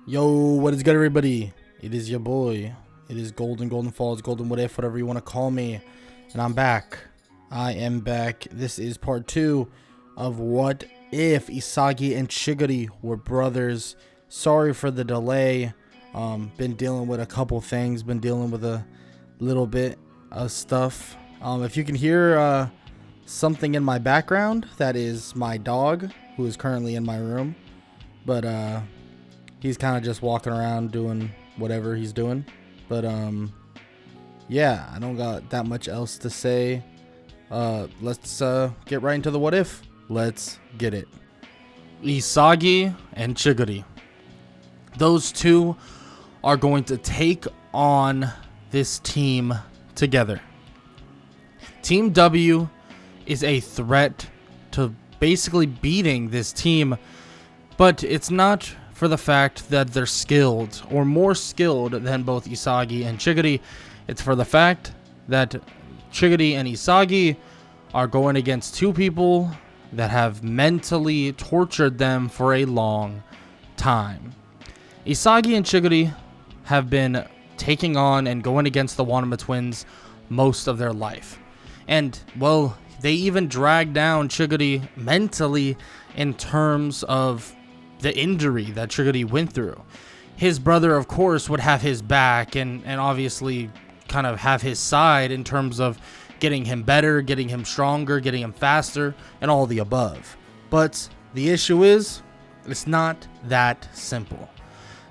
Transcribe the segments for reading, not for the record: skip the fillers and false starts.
Yo, what is good, everybody? It is your boy. It is Golden Falls, Golden What If, whatever you want to call me. And I'm back. I am back. This is part 2 of What If Isagi and Chigiri were brothers. Sorry for the delay. Been dealing with a couple things. Been dealing with a little bit of stuff. If you can hear something in my background, that is my dog, who is currently in my room. But, he's kind of just walking around doing whatever he's doing. But, yeah, I don't got that much else to say. Let's get right into the what if. Let's get it. Isagi and Chigiri. Those two are going to take on this team together. Team W is a threat to basically beating this team, but it's not for the fact that they're skilled or more skilled than both Isagi and Chigiri. It's for the fact that Chigiri and Isagi are going against two people that have mentally tortured them for a long time. Isagi and Chigiri have been taking on and going against the Wanima twins most of their life. And, well, they even dragged down Chigiri mentally in terms of the injury that Chigiri went through. His brother, of course, would have his back and obviously kind of have his side in terms of getting him better, getting him stronger, getting him faster, and all the above. But the issue is, it's not that simple.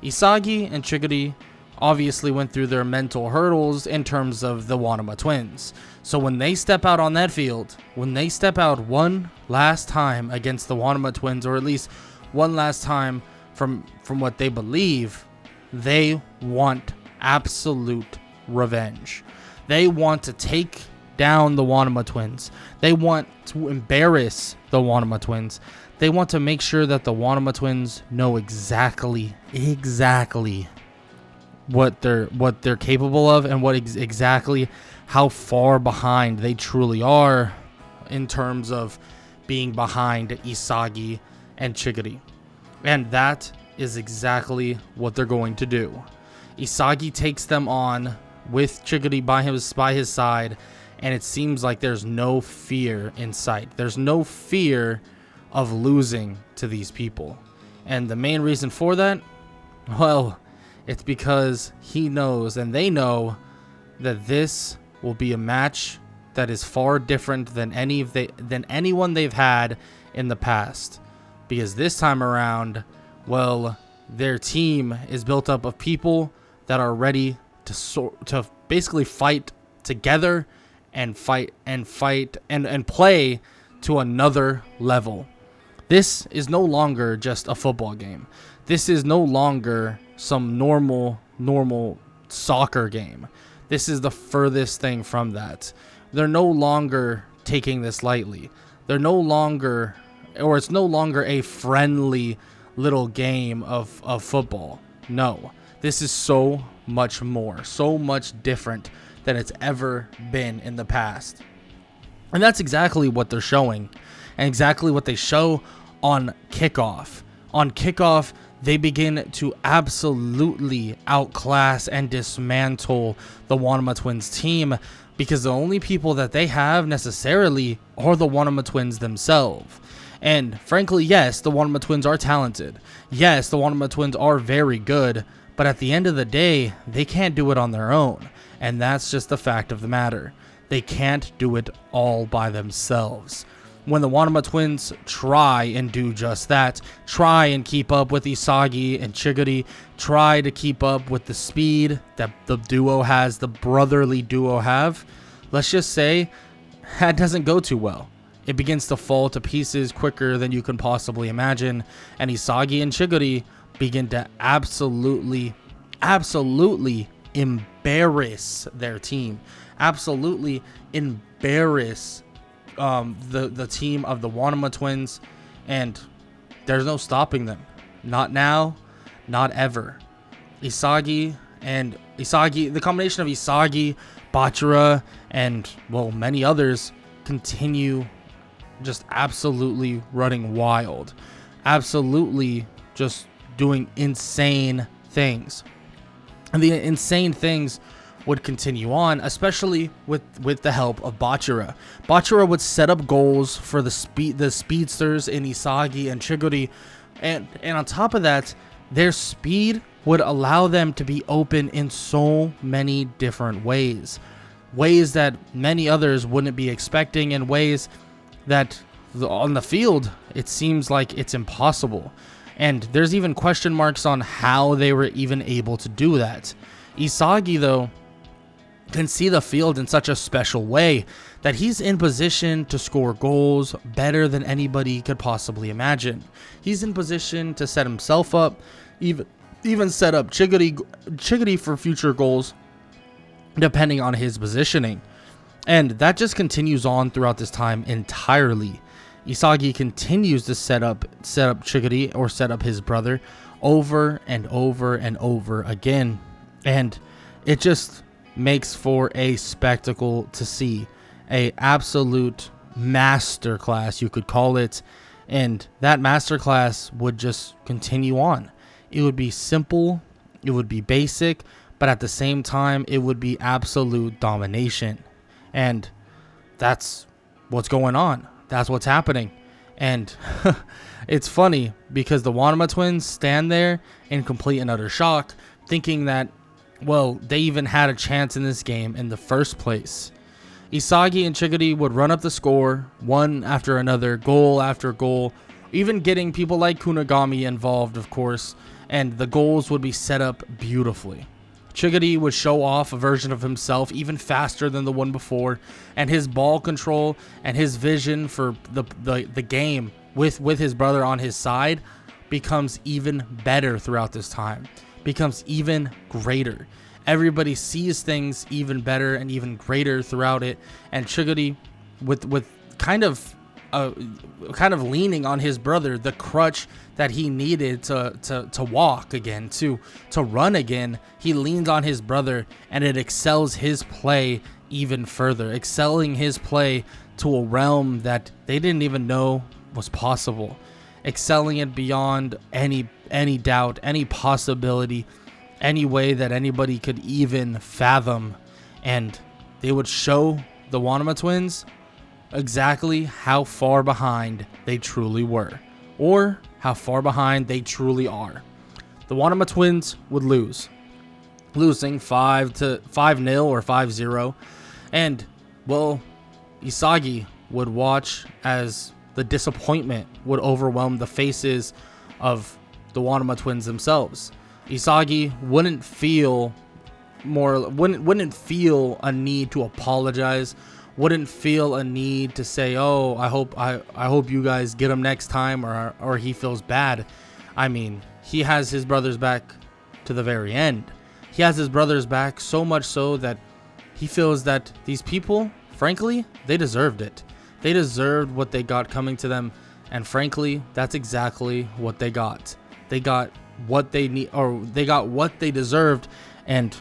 Isagi and Chigiri obviously went through their mental hurdles in terms of the Wanima twins. So when they step out on that field, when they step out one last time against the Wanima twins, or at least one last time from what they believe, they want absolute revenge. They want to take down the Wanima twins. They want to embarrass the Wanima twins. They want to make sure that the Wanima twins know exactly what they're capable of, and what exactly how far behind they truly are in terms of being behind Isagi and Chigiri. And that is exactly what they're going to do. Isagi takes them on with Chigiri by his side, and it seems like there's no fear in sight. There's no fear of losing to these people. And the main reason for that, well, it's because he knows and they know that this will be a match that is far different than anyone they've had in the past. Because this time around, well, their team is built up of people that are ready to basically fight together and fight and play to another level. This is no longer just a football game. This is no longer some normal soccer game. This is the furthest thing from that. They're no longer taking this lightly. It's no longer a friendly little game of football. No, this is so much more, so much different than it's ever been in the past. And that's exactly what they're showing, and exactly what they show on kickoff. On kickoff, they begin to absolutely outclass and dismantle the Wanima twins team, because the only people that they have necessarily are the Wanima twins themselves. And frankly, yes, the Wanima twins are talented. Yes, the Wanima twins are very good, but at the end of the day, they can't do it on their own. And that's just the fact of the matter. They can't do it all by themselves. When the Wanima twins try and do just that, try and keep up with Isagi and Chigiri, try to keep up with the speed that the duo has, the brotherly duo have, let's just say that doesn't go too well. It begins to fall to pieces quicker than you can possibly imagine, and Isagi and Chigiri begin to absolutely embarrass their team. Absolutely embarrass the team of the Wanima twins, and there's no stopping them. Not now, not ever. The combination of Isagi, Bachira, and, well, many others continue just absolutely running wild. Absolutely just doing insane things. And the insane things would continue on, especially with the help of Bachira. Bachira would set up goals for the speedsters in Isagi and Chigiri, and on top of that, their speed would allow them to be open in so many different ways that many others wouldn't be expecting, in ways that on the field it seems like it's impossible. And there's even question marks on how they were even able to do that. Isagi, though, can see the field in such a special way that he's in position to score goals better than anybody could possibly imagine. He's in position to set himself up, even set up Chigiri for future goals, depending on his positioning. And that just continues on throughout this time entirely. Isagi continues to set up Chigiri, or set up his brother, over and over and over again. And it just makes for a spectacle to see. A absolute masterclass, you could call it. And that masterclass would just continue on. It would be simple, it would be basic, but at the same time, it would be absolute domination. And that's what's going on. That's what's happening. And it's funny because the Wanima twins stand there in complete and utter shock, thinking that, well, they even had a chance in this game in the first place. Isagi and Chigiri would run up the score, one after another, goal after goal, even getting people like Kunigami involved, of course, and the goals would be set up beautifully. Chigiri would show off a version of himself even faster than the one before, and his ball control and his vision for the game with his brother on his side becomes even better throughout this time, becomes even greater. Everybody sees things even better and even greater throughout it, and Chigiri with kind of leaning on his brother, the crutch that he needed to walk again, to run again. He leans on his brother, and it excels his play even further, excelling his play to a realm that they didn't even know was possible, excelling it beyond any doubt, any possibility, any way that anybody could even fathom. And they would show the Wanima twins exactly how far behind they truly were, or how far behind they truly are. The Wanima twins would losing 5-0 or 5-0, and well, Isagi would watch as the disappointment would overwhelm the faces of the Wanima twins themselves. Isagi wouldn't feel a need to apologize, wouldn't feel a need to say, oh, I hope you guys get him next time, or he feels bad. I mean, he has his brother's back to the very end. He has his brother's back so much so that he feels that these people, frankly, they deserved it. They deserved what they got coming to them, and frankly, that's exactly what they got. They got what they need, or they got what they deserved, and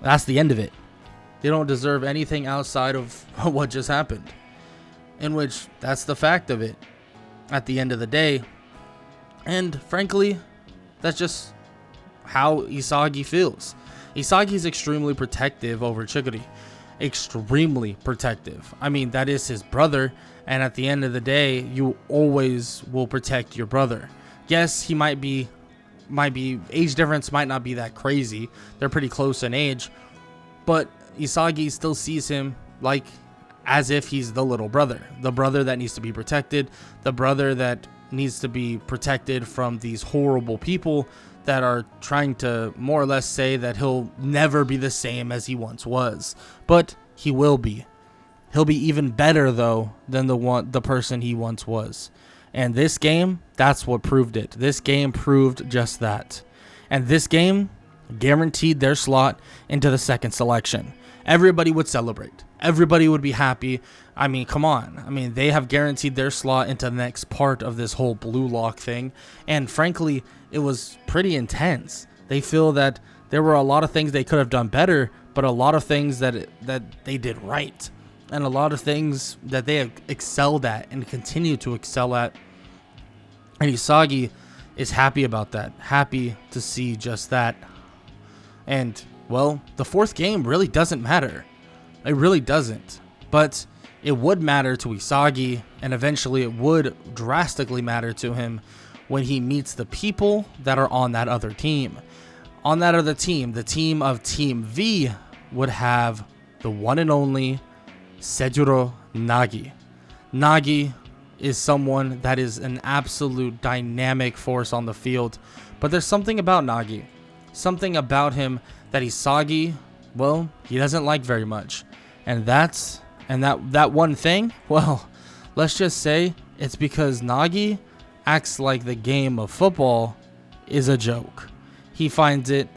that's the end of it. They don't deserve anything outside of what just happened, in which that's the fact of it at the end of the day. And frankly, that's just how Isagi feels. Isagi's extremely protective over Chigiri. Extremely protective. I mean, that is his brother, and at the end of the day, you always will protect your brother. Yes, he might be age difference might not be that crazy. They're pretty close in age, but Isagi still sees him like as if he's the little brother, the brother that needs to be protected, the brother that needs to be protected from these horrible people that are trying to more or less say that he'll never be the same as he once was. But he will be. He'll be even better though than the person he once was. And this game, that's what proved it. This game proved just that. And this game guaranteed their slot into the second selection. Everybody would celebrate. Everybody would be happy. I mean, come on. I mean, they have guaranteed their slot into the next part of this whole blue lock thing. And frankly, it was pretty intense. They feel that there were a lot of things they could have done better, but a lot of things that they did right. And a lot of things that they have excelled at and continue to excel at. And Isagi is happy about that. Happy to see just that. And, well, the fourth game really doesn't matter. It really doesn't. But it would matter to Isagi, and eventually it would drastically matter to him when he meets the people that are on that other team. On that other team, the team of Team V would have the one and only Sejuro Nagi. Nagi is someone that is an absolute dynamic force on the field, but there's something about Nagi, something about him that Isagi, well, he doesn't like very much. And that one thing, well, let's just say it's because Nagi acts like the game of football is a joke. He finds it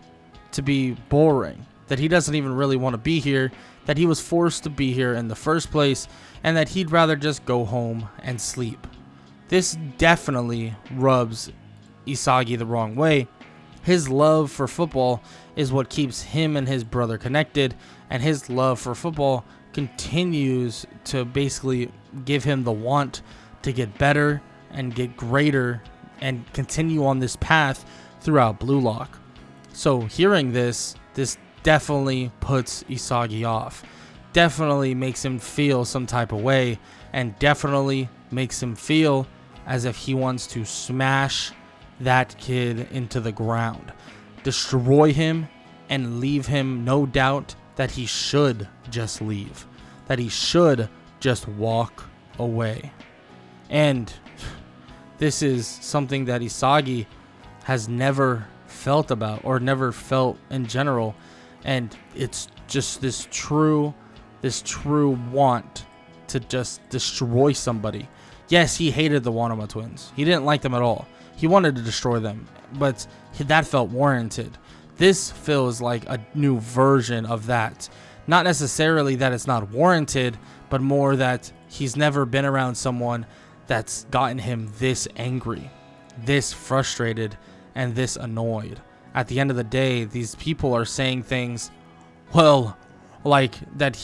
to be boring, that he doesn't even really want to be here, that he was forced to be here in the first place, and that he'd rather just go home and sleep. This definitely rubs Isagi the wrong way. His love for football is what keeps him and his brother connected, and his love for football continues to basically give him the want to get better and get greater and continue on this path throughout Blue Lock. So hearing this definitely puts Isagi off. Definitely makes him feel some type of way, and definitely makes him feel as if he wants to smash that kid into the ground, destroy him, and leave him no doubt that he should just leave, that he should just walk away. And this is something that Isagi has never felt about, or never felt in general, and it's just this true want to just destroy somebody. Yes, he hated the Wanima twins. He didn't like them at all. He wanted to destroy them, but that felt warranted. This feels like a new version of that. Not necessarily that it's not warranted, but more that he's never been around someone that's gotten him this angry, this frustrated, and this annoyed. At the end of the day, these people are saying things, well, like that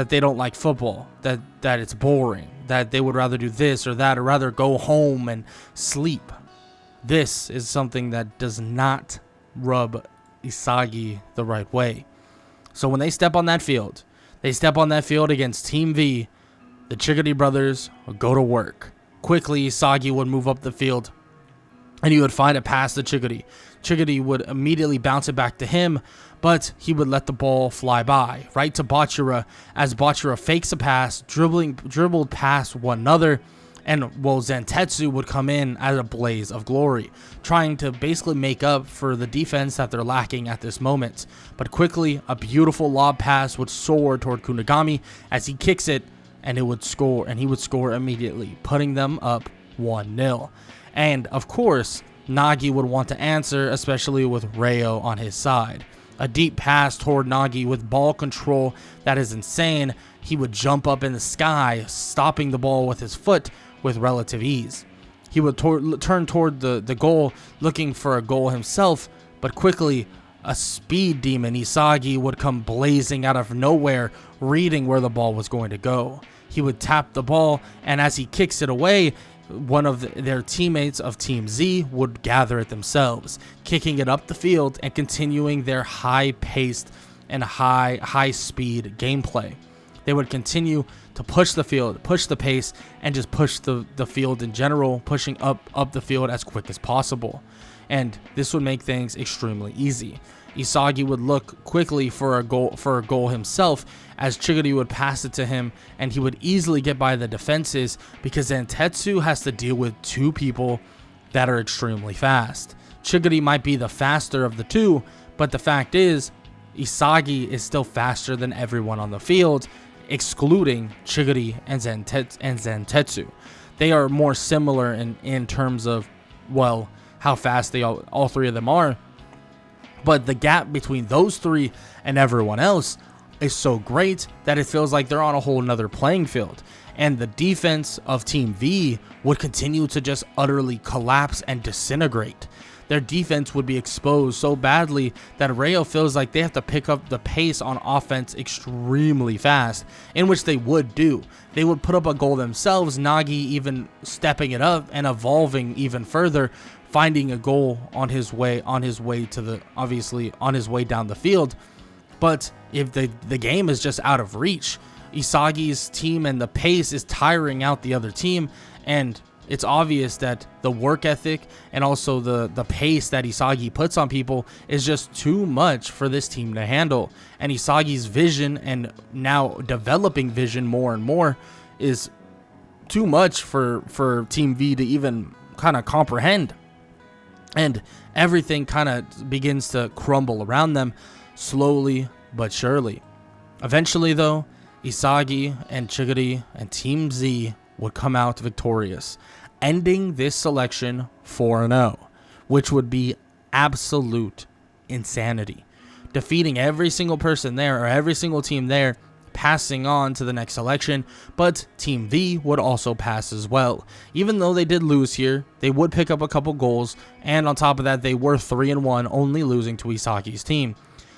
they don't like football, that it's boring, that they would rather do this or that, or rather go home and sleep. This is something that does not rub Isagi the right way. So when they step on that field, against Team V, the Chigiri brothers would go to work. Quickly, Isagi would move up the field, and he would find a pass to Chigiri. Chigiri would immediately bounce it back to him, but he would let the ball fly by, right to Bachira, as Bachira fakes a pass, dribbled past one another, and Zentetsu would come in as a blaze of glory, trying to basically make up for the defense that they're lacking at this moment. But quickly, a beautiful lob pass would soar toward Kunigami as he kicks it, and he would score immediately, putting them up 1-0. And of course, Nagi would want to answer, especially with Reo on his side. A deep pass toward Nagi with ball control that is insane. He would jump up in the sky, stopping the ball with his foot with relative ease. He would turn toward the goal, looking for a goal himself, but quickly, a speed demon, Isagi, would come blazing out of nowhere, reading where the ball was going to go. He would tap the ball, and as he kicks it away, one of their teammates of Team Z would gather it themselves, kicking it up the field and continuing their high-paced and high-speed gameplay. They would continue to push the field, push the pace, and just push the field in general, pushing up the field as quick as possible. And this would make things extremely easy. Isagi would look quickly for a goal himself, as Chigiri would pass it to him, and he would easily get by the defenses because Zentetsu has to deal with two people that are extremely fast. Chigiri might be the faster of the two, but the fact is, Isagi is still faster than everyone on the field, excluding Chigiri and Zentetsu. They are more similar in terms of, well, how fast they all three of them are. But the gap between those three and everyone else is so great that it feels like they're on a whole nother playing field. And the defense of Team V would continue to just utterly collapse and disintegrate. Their defense would be exposed so badly that Reo feels like they have to pick up the pace on offense extremely fast, in which they would do. They would put up a goal themselves, Nagi even stepping it up and evolving even further finding a goal on his way to the, obviously on his way down the field. But if the game is just out of reach, Isagi's team and the pace is tiring out the other team, and it's obvious that the work ethic and also the pace that Isagi puts on people is just too much for this team to handle. And Isagi's vision, and now developing vision more and more, is too much for Team V to even kind of comprehend. And everything kind of begins to crumble around them slowly but surely. Eventually, though, Isagi and Chigiri and Team Z would come out victorious, ending this selection 4-0, which would be absolute insanity. Defeating every single person there, or every single team there, passing on to the next selection, but Team V would also pass as well. Even though they did lose here, they would pick up a couple goals, and on top of that, they were 3-1, only losing to Isagi's team.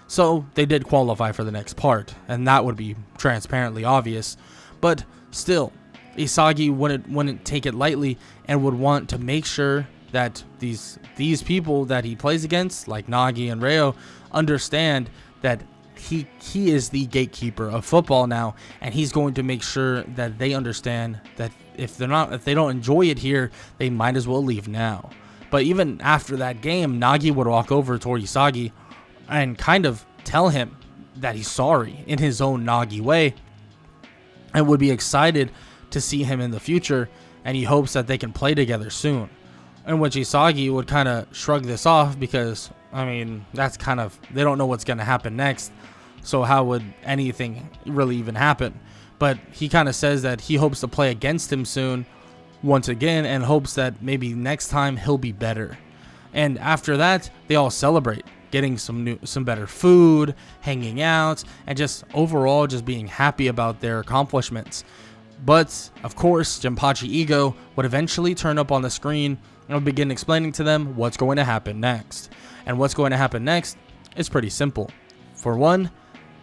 So they did qualify for the next part, and that would be transparently obvious. But still, Isagi wouldn't take it lightly, and would want to make sure that these people that he plays against, like Nagi and Ryo, understand that he is the gatekeeper of football now, and he's going to make sure that they understand that if they don't enjoy it here, they might as well leave now. But even after that game, Nagi would walk over toward Isagi and kind of tell him that he's sorry in his own Nagi way, and would be excited to see him in the future, and he hopes that they can play together soon. In which Isagi would kind of shrug this off, because, I mean, that's kind of, they don't know what's going to happen next, so how would anything really even happen? But he kind of says that he hopes to play against him soon, once again, and hopes that maybe next time he'll be better. And after that, they all celebrate, getting some better food, hanging out, and just overall just being happy about their accomplishments. But, of course, Jinpachi Ego would eventually turn up on the screen and would begin explaining to them what's going to happen next. And what's going to happen next is pretty simple. For one,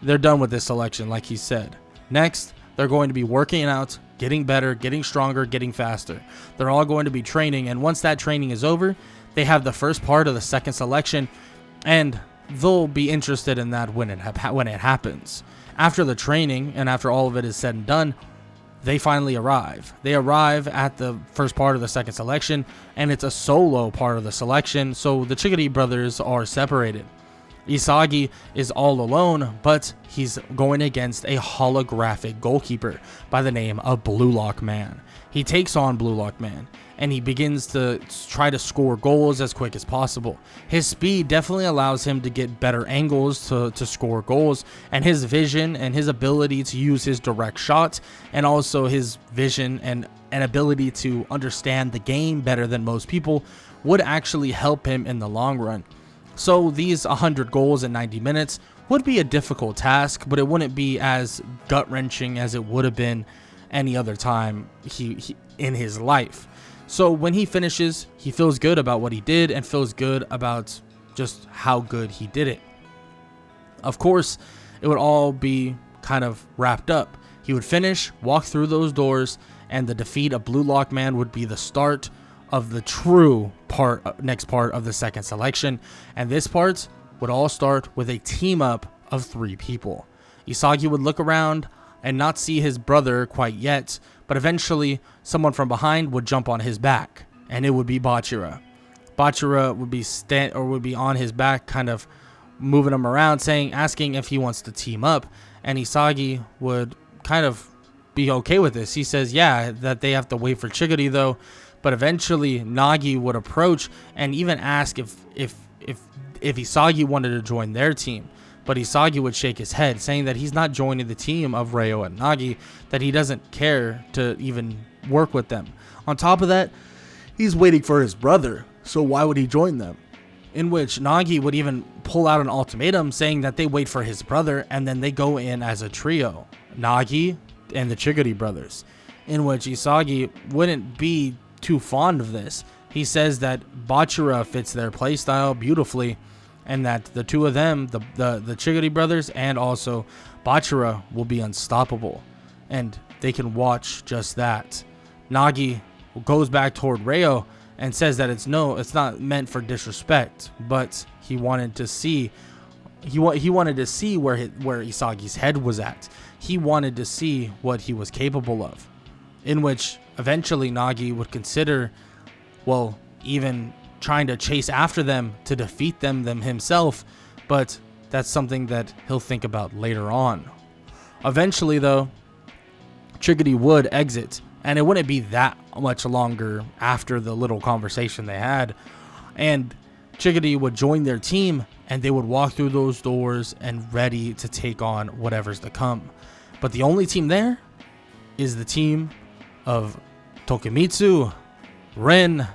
they're done with this selection, like he said. Next, they're going to be working out, getting better, getting stronger, getting faster. They're all going to be training, and once that training is over, they have the first part of the second selection, and they'll be interested in that when it happens. After the training, and after all of it is said and done, they finally arrive. They arrive at the first part of the second selection, and it's a solo part of the selection, so the Chigiri brothers are separated. Isagi is all alone, but he's going against a holographic goalkeeper by the name of Blue Lock Man. He takes on Blue Lock Man, and he begins to try to score goals as quick as possible. His speed definitely allows him to get better angles to score goals, and his vision and his ability to use his direct shots, and also his vision and ability to understand the game better than most people, would actually help him in the long run. So these 100 goals in 90 minutes would be a difficult task, but it wouldn't be as gut-wrenching as it would have been any other time he in his life. So when he finishes, he feels good about what he did and feels good about just how good he did it. Of course, it would all be kind of wrapped up. He would finish, walk through those doors, and the defeat of Blue Lock Man would be the start of the true next part of the second selection, and this part would all start with a team up of 3 people. Isagi would look around and not see his brother quite yet, but eventually someone from behind would jump on his back, and it would be Bachira. Bachira would be on his back, kind of moving him around, asking if he wants to team up, and Isagi would kind of be okay with this. He says, yeah, that they have to wait for Chigiri though. But eventually, Nagi would approach and even ask if Isagi wanted to join their team. But Isagi would shake his head, saying that he's not joining the team of Ryo and Nagi, that he doesn't care to even work with them. On top of that, he's waiting for his brother, so why would he join them? In which Nagi would even pull out an ultimatum, saying that they wait for his brother, and then they go in as a trio, Nagi and the Chigiri brothers. In which Isagi wouldn't be too fond of this. He says that Bachira fits their playstyle beautifully, and that the two of them, the Chigiri brothers and also Bachira, will be unstoppable, and they can watch just that. Nagi goes back toward Ryo and says that it's not meant for disrespect, but he wanted to see where Isagi's head was at. He wanted to see what he was capable of, in which eventually Nagi would consider, well, even trying to chase after them to defeat them himself, but that's something that he'll think about later on. Eventually, though, Chigiri would exit, and it wouldn't be that much longer after the little conversation they had, and Chigiri would join their team, and they would walk through those doors and ready to take on whatever's to come. But the only team there is the team of Tokimitsu, Ren,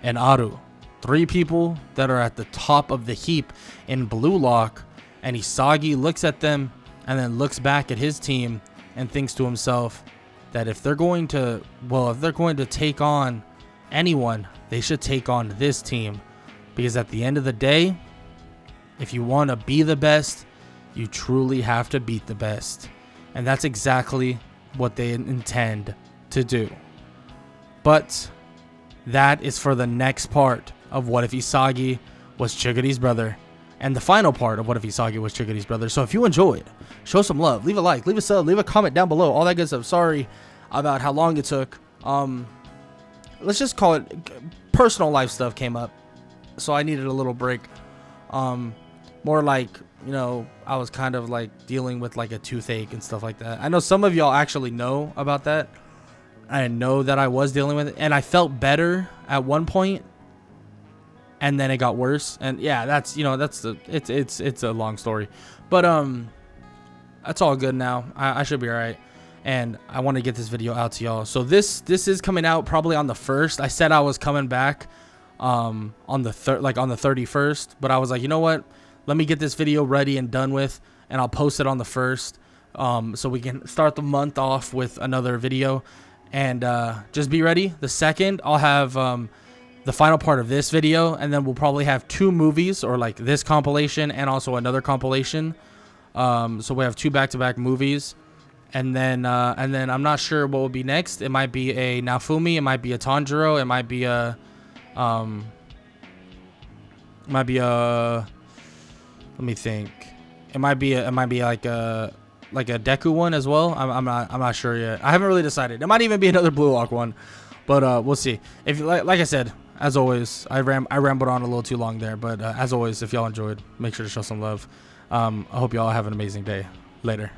and Aru. 3 people that are at the top of the heap in Blue Lock, and Isagi looks at them and then looks back at his team and thinks to himself that if they're going to take on anyone, they should take on this team, because at the end of the day, if you want to be the best, you truly have to beat the best. And that's exactly what they intend to do. But that is for the next part of What If Isagi Was Chigiri's Brother, and the final part of What If Isagi Was Chigiri's Brother. So if you enjoyed, show some love, leave a like, leave a sub, leave a comment down below, all that good stuff. Sorry about how long it took. Let's just call it personal life stuff came up, so I needed a little break. More like, you know, I was kind of like dealing with like a toothache and stuff like that. I know some of y'all actually know about that. I know that I was dealing with it, and I felt better at one point, and then it got worse. And yeah, that's, you know, it's a long story, but that's all good now. I should be all right, and I want to get this video out to y'all. So this is coming out probably on the 1st. I said I was coming back on the 31st, but I was like, you know what, let me get this video ready and done with, and I'll post it on the 1st, so we can start the month off with another video. And just be ready. The 2nd, I'll have the final part of this video, and then we'll probably have 2 movies, or like this compilation and also another compilation. So we have 2 back-to-back movies, and then I'm not sure what will be next. It might be a Naofumi, it might be a Tanjiro, it might be a let me think. It might be like a Deku one as well. I'm not sure yet. I haven't really decided. It might even be another Blue Lock one, but we'll see. If like I said, as always, I rambled on a little too long there, but as always, if y'all enjoyed, make sure to show some love. I hope y'all have an amazing day. Later.